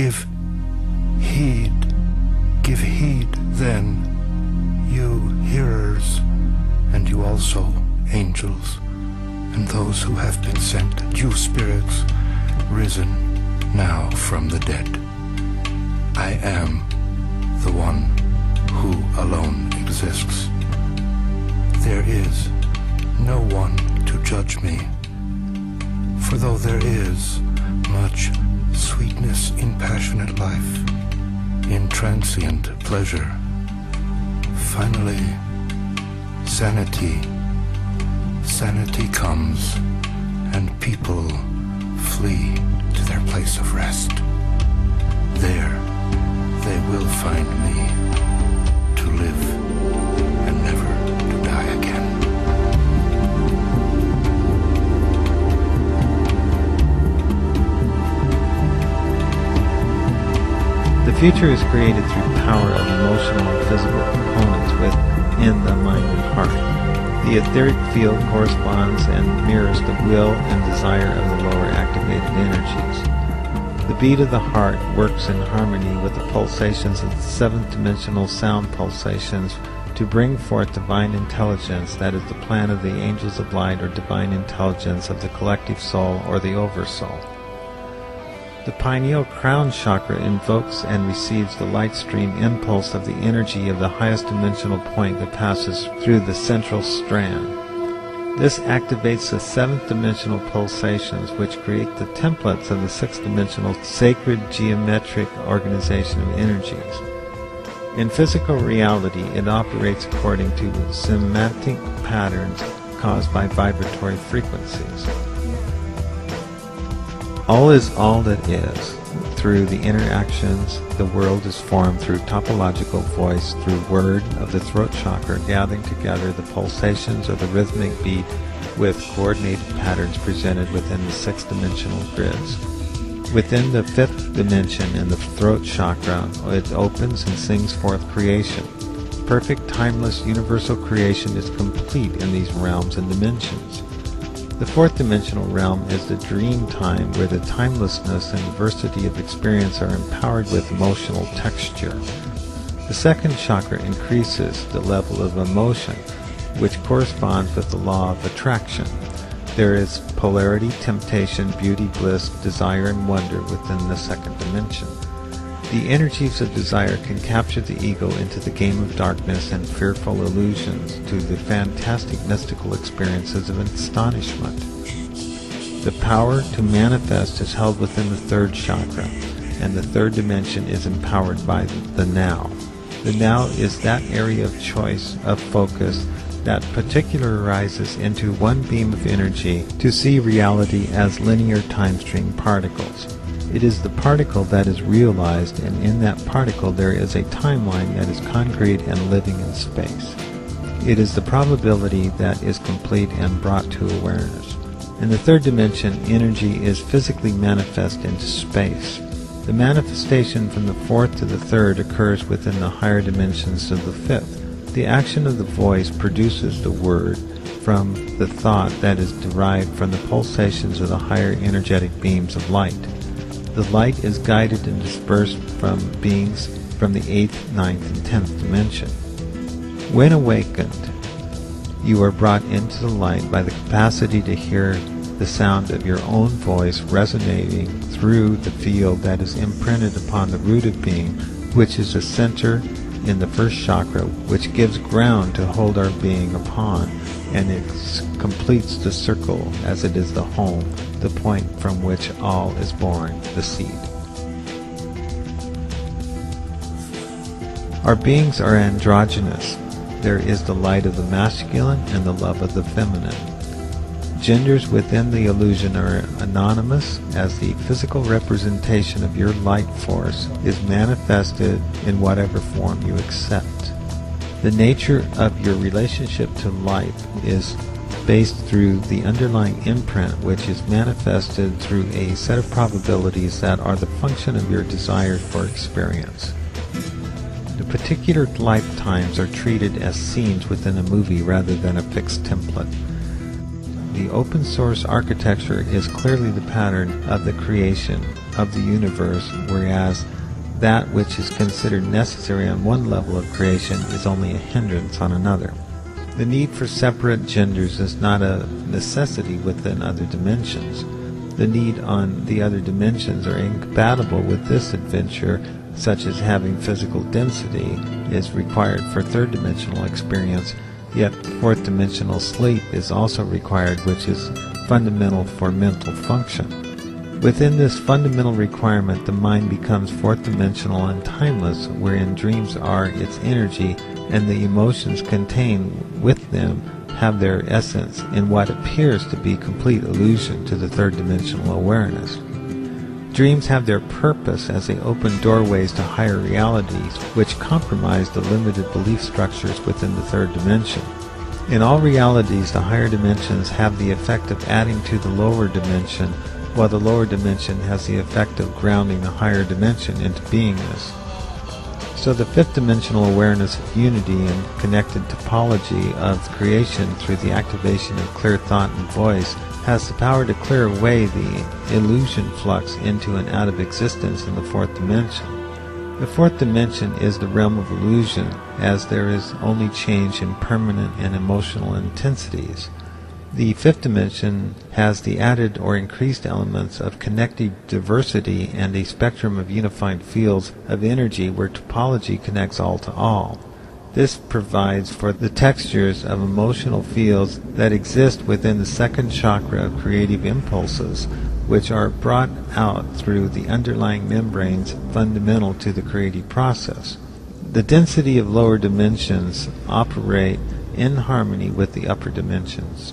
Give heed, then, you hearers, and you also, angels, and those who have been sent, you spirits, risen now from the dead. I am the one who alone exists. There is no one to judge me, for though there is much sweetness in passionate life, in transient pleasure, finally sanity comes, and people flee to their place of rest. There they will find me, to live and never to die again. The future is created through power of emotional and physical components within the mind and heart. The etheric field corresponds and mirrors the will and desire of the lower activated energies. The beat of the heart works in harmony with the pulsations of the seventh-dimensional sound pulsations to bring forth divine intelligence that is the plan of the angels of light, or divine intelligence of the collective soul or the oversoul. The pineal crown chakra invokes and receives the light stream impulse of the energy of the highest dimensional point that passes through the central strand. This activates the seventh dimensional pulsations, which create the templates of the sixth dimensional sacred geometric organization of energies. In physical reality, it operates according to semantic patterns caused by vibratory frequencies. All is all that is. Through the interactions, the world is formed through topological voice, through word of the throat chakra, gathering together the pulsations of the rhythmic beat with coordinated patterns presented within the six-dimensional grids. Within the fifth dimension in the throat chakra, it opens and sings forth creation. Perfect, timeless, universal creation is complete in these realms and dimensions. The fourth dimensional realm is the dream time, where the timelessness and diversity of experience are empowered with emotional texture. The second chakra increases the level of emotion, which corresponds with the law of attraction. There is polarity, temptation, beauty, bliss, desire, and wonder within the second dimension. The energies of desire can capture the ego into the game of darkness and fearful illusions to the fantastic mystical experiences of astonishment. The power to manifest is held within the third chakra, and the third dimension is empowered by the now. The now is that area of choice, of focus, that particularizes into one beam of energy to see reality as linear time stream particles. It is the particle that is realized, and in that particle there is a timeline that is concrete and living in space. It is the probability that is complete and brought to awareness. In the third dimension, energy is physically manifest into space. The manifestation from the fourth to the third occurs within the higher dimensions of the fifth. The action of the voice produces the word from the thought that is derived from the pulsations of the higher energetic beams of light. The light is guided and dispersed from beings from the 8th, 9th, and 10th dimension. When awakened, you are brought into the light by the capacity to hear the sound of your own voice resonating through the field that is imprinted upon the root of being, which is a center in the first chakra, which gives ground to hold our being upon, and it completes the circle as it is the home, the point from which all is born, the seed. Our beings are androgynous. There is the light of the masculine and the love of the feminine. Genders within the illusion are anonymous, as the physical representation of your light force is manifested in whatever form you accept. The nature of your relationship to light is based through the underlying imprint, which is manifested through a set of probabilities that are the function of your desire for experience. The particular lifetimes are treated as scenes within a movie rather than a fixed template. The open source architecture is clearly the pattern of the creation of the universe, whereas that which is considered necessary on one level of creation is only a hindrance on another. The need for separate genders is not a necessity within other dimensions. The need on the other dimensions are incompatible with this adventure, such as having physical density is required for third-dimensional experience, yet fourth-dimensional sleep is also required, which is fundamental for mental function. Within this fundamental requirement, the mind becomes fourth-dimensional and timeless, wherein dreams are its energy, and the emotions contained with them have their essence in what appears to be complete illusion to the third-dimensional awareness. Dreams have their purpose as they open doorways to higher realities, which compromise the limited belief structures within the third dimension. In all realities, the higher dimensions have the effect of adding to the lower dimension, while the lower dimension has the effect of grounding the higher dimension into beingness. So the fifth-dimensional awareness of unity and connected topology of creation through the activation of clear thought and voice has the power to clear away the illusion flux into and out of existence in the fourth dimension. The fourth dimension is the realm of illusion, as there is only change in permanent and emotional intensities. The fifth dimension has the added or increased elements of connected diversity and a spectrum of unified fields of energy where topology connects all to all. This provides for the textures of emotional fields that exist within the second chakra of creative impulses, which are brought out through the underlying membranes fundamental to the creative process. The density of lower dimensions operate in harmony with the upper dimensions.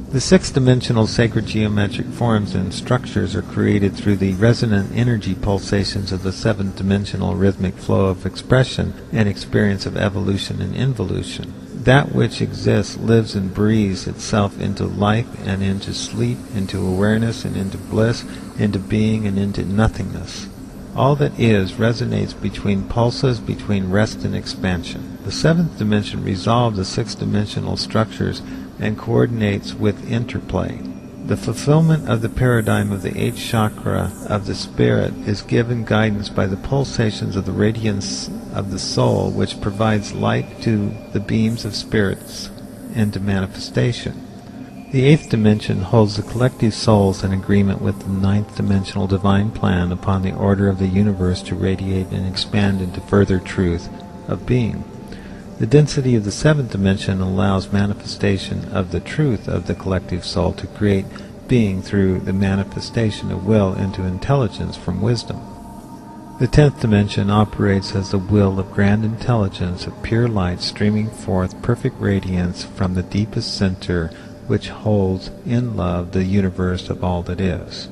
The sixth-dimensional sacred geometric forms and structures are created through the resonant energy pulsations of the seventh-dimensional rhythmic flow of expression and experience of evolution and involution. That which exists lives and breathes itself into life and into sleep, into awareness and into bliss, into being and into nothingness. All that is resonates between pulses, between rest and expansion. The seventh dimension resolves the sixth-dimensional structures and coordinates with interplay. The fulfillment of the paradigm of the eighth chakra of the spirit is given guidance by the pulsations of the radiance of the soul, which provides light to the beams of spirits into manifestation. The eighth dimension holds the collective souls in agreement with the ninth dimensional divine plan upon the order of the universe to radiate and expand into further truth of being. The density of the seventh dimension allows manifestation of the truth of the collective soul to create being through the manifestation of will into intelligence from wisdom. The 10th dimension operates as the will of grand intelligence of pure light streaming forth perfect radiance from the deepest center which holds in love the universe of all that is.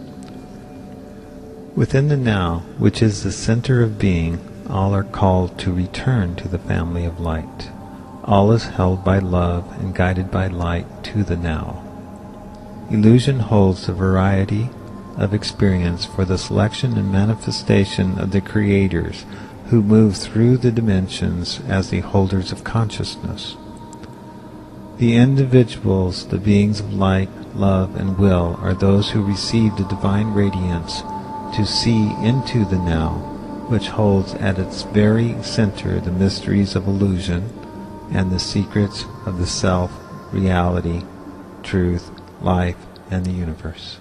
Within the now, which is the center of being, all are called to return to the family of light. All is held by love and guided by light to the now. Illusion holds the variety of experience for the selection and manifestation of the creators who move through the dimensions as the holders of consciousness. The individuals, the beings of light, love, and will, are those who receive the divine radiance to see into the now, which holds at its very center the mysteries of illusion and the secrets of the self, reality, truth, life, and the universe.